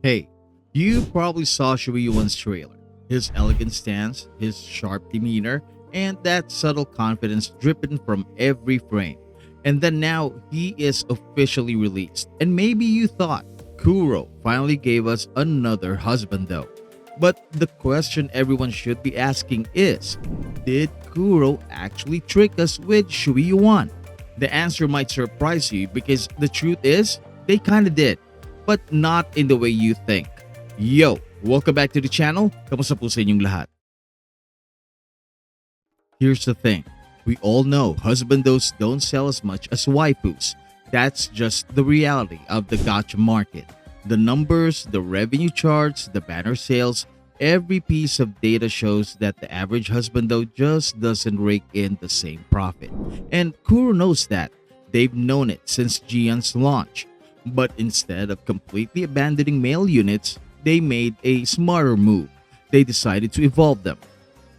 Hey, you probably saw Shuyuan's trailer. His elegant stance, his sharp demeanor, and that subtle confidence dripping from every frame. And then now he is officially released. And maybe you thought Kuro finally gave us another Husbando. But the question everyone should be asking is, did Kuro actually trick us with Shuyuan? The answer might surprise you because the truth is, they kinda did, but not in the way you think. Yo, welcome back to the channel. Kamusta po sa inyong lahat? Here's the thing. We all know husbandos don't sell as much as waifus. That's just the reality of the gacha market. The numbers, the revenue charts, the banner sales, every piece of data shows that the average husbando just doesn't rake in the same profit. And Kuro knows that. They've known it since Jian's launch. But instead of completely abandoning male units, they made a smarter move. They decided to evolve them.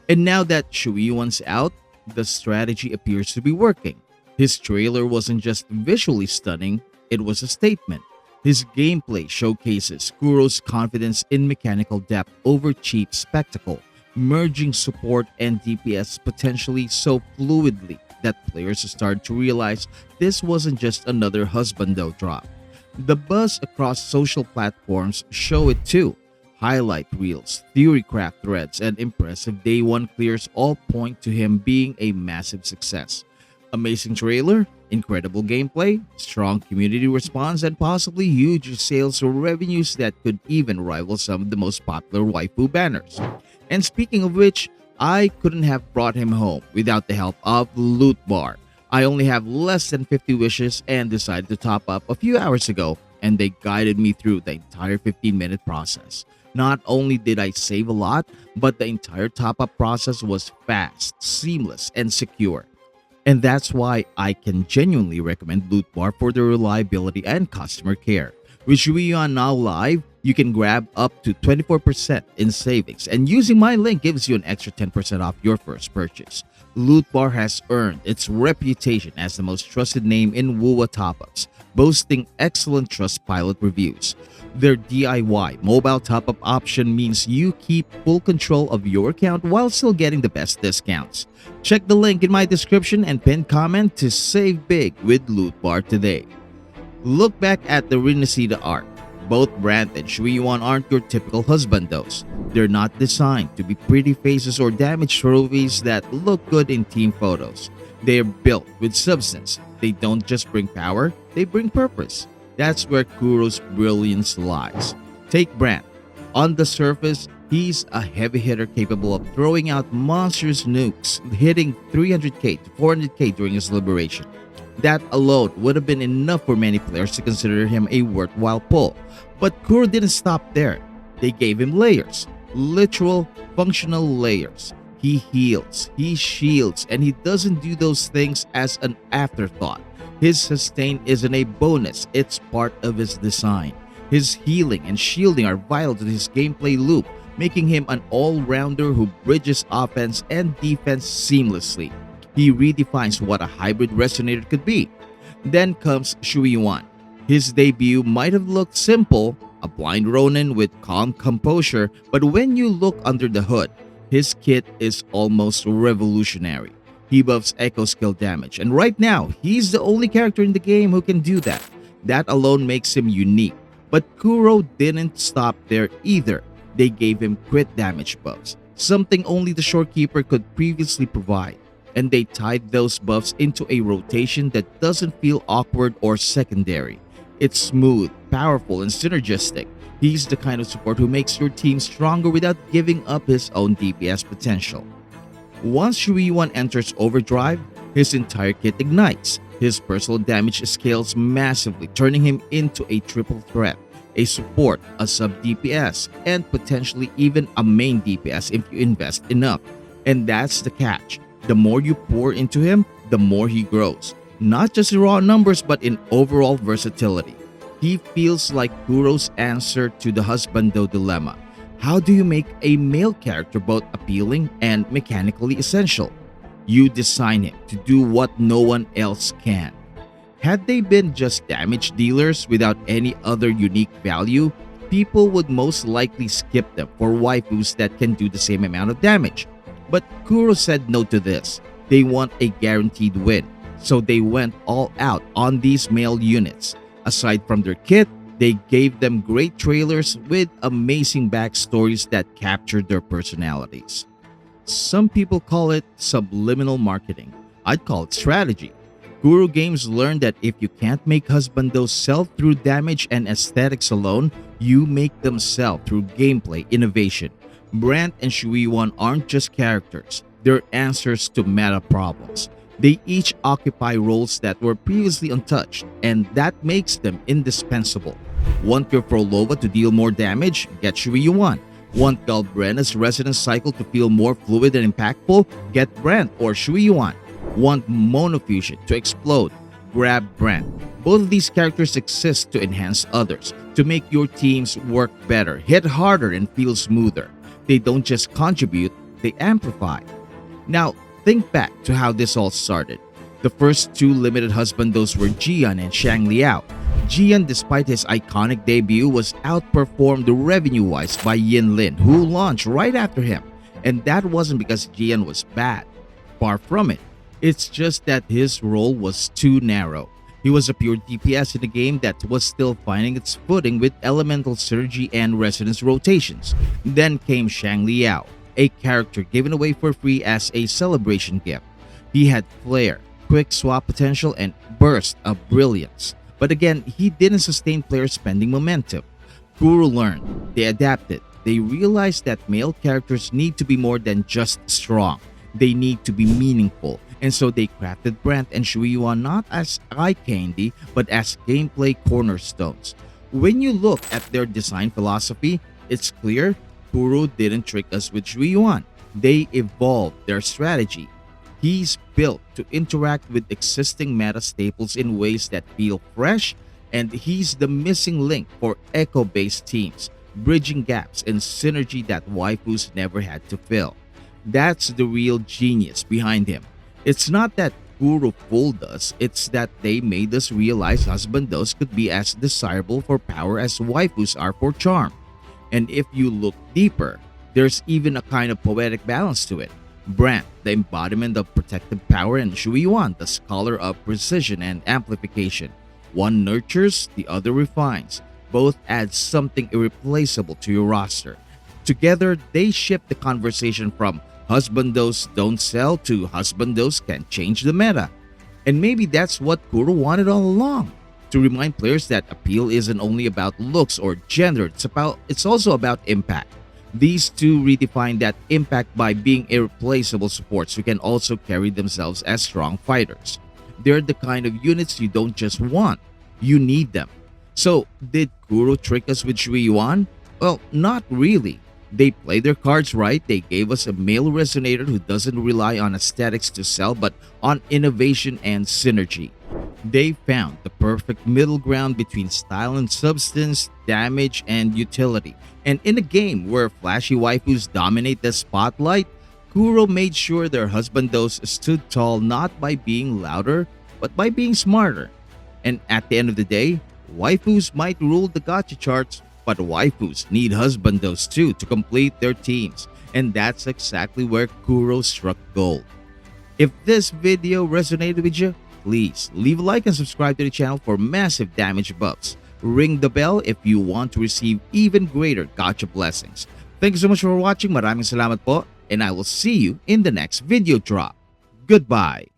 And now that Shuyuan's out, the strategy appears to be working. His trailer wasn't just visually stunning, it was a statement. His gameplay showcases Kuro's confidence in mechanical depth over cheap spectacle, merging support and DPS potentially so fluidly that players started to realize this wasn't just another husbando drop. The buzz across social platforms show it too. Highlight reels, theorycraft threads, and impressive day one clears all point to him being a massive success. Amazing trailer, incredible gameplay, strong community response, and possibly huge sales or revenues that could even rival some of the most popular waifu banners. And speaking of which, I couldn't have brought him home without the help of Loot Bar. I only have less than 50 wishes and decided to top up a few hours ago, and they guided me through the entire 15-minute process. Not only did I save a lot, but the entire top-up process was fast, seamless, and secure. And that's why I can genuinely recommend Loot Bar for their reliability and customer care. With Shuyuan now live, you can grab up to 24% in savings, and using my link gives you an extra 10% off your first purchase. Loot Bar has earned its reputation as the most trusted name in Wuwa top-ups, boasting excellent Trustpilot reviews. Their DIY mobile top-up option means you keep full control of your account while still getting the best discounts. Check the link in my description and pinned comment to save big with Loot Bar today. Look back at the Renascita art. Both Brant and Qiuyuan aren't your typical husbandos. They're not designed to be pretty faces or damaged trophies that look good in team photos. They're built with substance. They don't just bring power, they bring purpose. That's where Kuro's brilliance lies. Take Brant. On the surface, he's a heavy hitter capable of throwing out monstrous nukes, hitting 300k to 400k during his liberation. That alone would have been enough for many players to consider him a worthwhile pull. But Kuro didn't stop there. They gave him layers, literal functional layers. He heals, he shields, and he doesn't do those things as an afterthought. His sustain isn't a bonus, it's part of his design. His healing and shielding are vital to his gameplay loop, making him an all-rounder who bridges offense and defense seamlessly. He redefines what a hybrid resonator could be. Then comes Qiuyuan. His debut might have looked simple, a blind Ronin with calm composure, but when you look under the hood, his kit is almost revolutionary. He buffs echo skill damage, and right now, he's the only character in the game who can do that. That alone makes him unique. But Kuro didn't stop there either. They gave him crit damage buffs, something only the Shorekeeper could previously provide. And they tied those buffs into a rotation that doesn't feel awkward or secondary. It's smooth, powerful, and synergistic. He's the kind of support who makes your team stronger without giving up his own DPS potential. Once Qiuyuan enters overdrive, his entire kit ignites. His personal damage scales massively, turning him into a triple threat, a support, a sub DPS, and potentially even a main DPS if you invest enough. And that's the catch. The more you pour into him, the more he grows. Not just in raw numbers, but in overall versatility. He feels like Kuro's answer to the husbando dilemma. How do you make a male character both appealing and mechanically essential? You design him to do what no one else can. Had they been just damage dealers without any other unique value, people would most likely skip them for waifus that can do the same amount of damage. But Kuro said no to this. They want a guaranteed win, so they went all out on these male units. Aside from their kit, they gave them great trailers with amazing backstories that captured their personalities. Some people call it subliminal marketing. I'd call it strategy. Kuro Games learned that if you can't make Husbando sell through damage and aesthetics alone, you make them sell through gameplay innovation. Brant and Qiuyuan aren't just characters, they're answers to meta problems. They each occupy roles that were previously untouched, and that makes them indispensable. Want your Frolova to deal more damage? Get Qiuyuan. Want Galbrena's resonance cycle to feel more fluid and impactful? Get Brant or Qiuyuan. Want Monofusion to explode? Grab Brant. Both of these characters exist to enhance others, to make your teams work better, hit harder, and feel smoother. They don't just contribute, they amplify. Now, think back to how this all started. The first two limited husbandos were Qiuyuan and Shang Liao. Qiuyuan, despite his iconic debut, was outperformed revenue-wise by Yin Lin, who launched right after him. And that wasn't because Qiuyuan was bad. Far from it. It's just that his role was too narrow. He was a pure DPS in a game that was still finding its footing with elemental synergy and resonance rotations. Then came Shang Liao, a character given away for free as a celebration gift. He had flair, quick swap potential, and burst of brilliance. But again, he didn't sustain player spending momentum. Kuro learned, they adapted, they realized that male characters need to be more than just strong. They need to be meaningful, and so they crafted Brant and Qiuyuan not as eye candy but as gameplay cornerstones. When you look at their design philosophy, it's clear Kuro didn't trick us with Qiuyuan. They evolved their strategy. He's built to interact with existing meta staples in ways that feel fresh, and he's the missing link for echo-based teams, bridging gaps and synergy that waifus never had to fill. That's the real genius behind him. It's not that Kuro fooled us, it's that they made us realize husbandos could be as desirable for power as waifus are for charm. And if you look deeper, there's even a kind of poetic balance to it. Brant, the embodiment of protective power, and Qiuyuan, the scholar of precision and amplification. One nurtures, the other refines. Both add something irreplaceable to your roster. Together, they shift the conversation from husbandos don't sell to husbandos can change the meta. And maybe that's what Kuro wanted all along. To remind players that appeal isn't only about looks or gender, it's also about impact. These two redefine that impact by being irreplaceable supports who can also carry themselves as strong fighters. They're the kind of units you don't just want, you need them. So, did Kuro trick us with Qiuyuan? Well, not really. They played their cards right. They gave us a male resonator who doesn't rely on aesthetics to sell but on innovation and synergy. They found the perfect middle ground between style and substance, damage and utility. And in a game where flashy waifus dominate the spotlight, Kuro made sure their husbandos stood tall not by being louder, but by being smarter. And at the end of the day, waifus might rule the gacha charts, but waifus need husbandos too to complete their teams. And that's exactly where Kuro struck gold. If this video resonated with you, please leave a like and subscribe to the channel for massive damage buffs. Ring the bell if you want to receive even greater gacha blessings. Thank you so much for watching. Maraming salamat po, and I will see you in the next video drop. Goodbye.